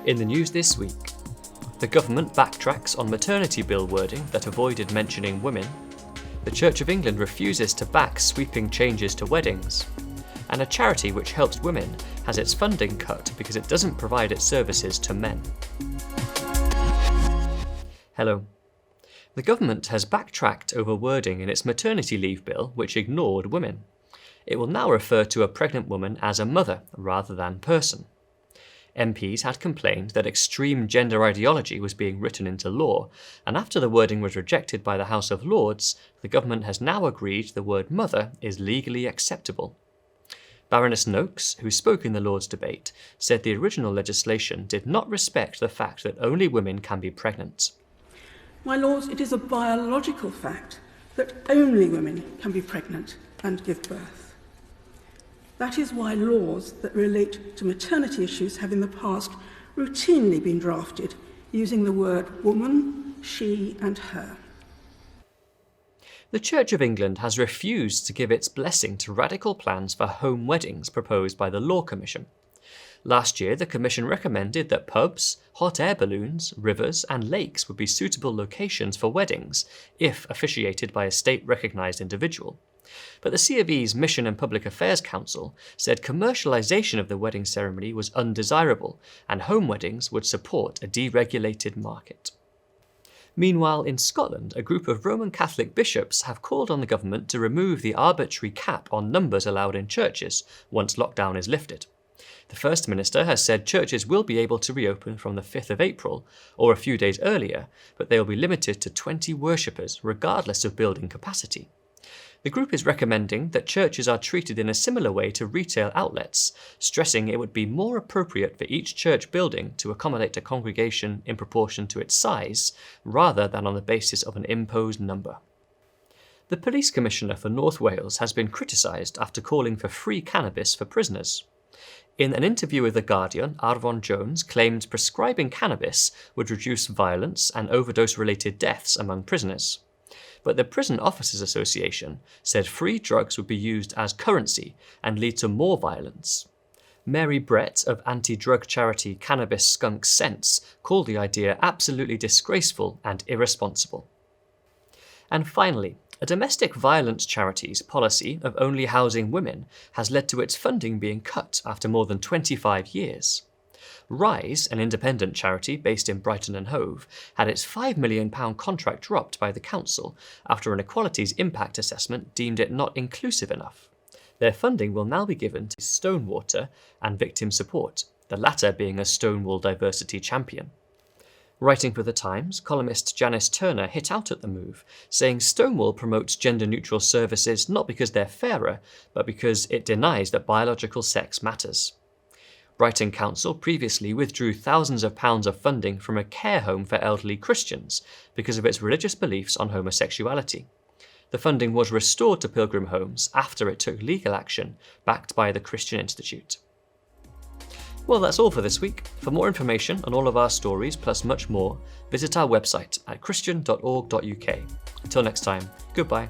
In the news this week, the government backtracks on Maternity Bill wording that avoided mentioning women, the Church of England refuses to back sweeping changes to weddings, and a charity which helps women has its funding cut because it doesn't provide its services to men. Hello. The government has backtracked over wording in its maternity leave bill which ignored women. It will now refer to a pregnant woman as a mother rather than person. MPs had complained that extreme gender ideology was being written into law, and after the wording was rejected by the House of Lords, the government has now agreed the word mother is legally acceptable. Baroness Noakes, who spoke in the Lords debate, said the original legislation did not respect the fact that only women can be pregnant. My Lords, it is a biological fact that only women can be pregnant and give birth. That is why laws that relate to maternity issues have in the past routinely been drafted using the word woman, she and her. The Church of England has refused to give its blessing to radical plans for home weddings proposed by the Law Commission. Last year, the Commission recommended that pubs, hot air balloons, rivers and lakes would be suitable locations for weddings if officiated by a state-recognised individual. But the C of E's Mission and Public Affairs Council said commercialisation of the wedding ceremony was undesirable and home weddings would support a deregulated market. Meanwhile, in Scotland, a group of Roman Catholic bishops have called on the government to remove the arbitrary cap on numbers allowed in churches once lockdown is lifted. The First Minister has said churches will be able to reopen from the 5th of April, or a few days earlier, but they will be limited to 20 worshippers, regardless of building capacity. The group is recommending that churches are treated in a similar way to retail outlets, stressing it would be more appropriate for each church building to accommodate a congregation in proportion to its size, rather than on the basis of an imposed number. The Police Commissioner for North Wales has been criticised after calling for free cannabis for prisoners. In an interview with The Guardian, Arfon Jones claimed prescribing cannabis would reduce violence and overdose-related deaths among prisoners. But the Prison Officers Association said free drugs would be used as currency and lead to more violence. Mary Brett of anti-drug charity Cannabis Skunk Sense called the idea absolutely disgraceful and irresponsible. And finally, a domestic violence charity's policy of only housing women has led to its funding being cut after more than 25 years. Rise, an independent charity based in Brighton and Hove, had its £5 million contract dropped by the council after an equalities impact assessment deemed it not inclusive enough. Their funding will now be given to Stonewater and Victim Support, the latter being a Stonewall diversity champion. Writing for The Times, columnist Janice Turner hit out at the move, saying Stonewall promotes gender-neutral services not because they're fairer, but because it denies that biological sex matters. Brighton Council previously withdrew thousands of pounds of funding from a care home for elderly Christians because of its religious beliefs on homosexuality. The funding was restored to Pilgrim Homes after it took legal action backed by the Christian Institute. Well, that's all for this week. For more information on all of our stories plus much more, visit our website at christian.org.uk. Until next time, goodbye.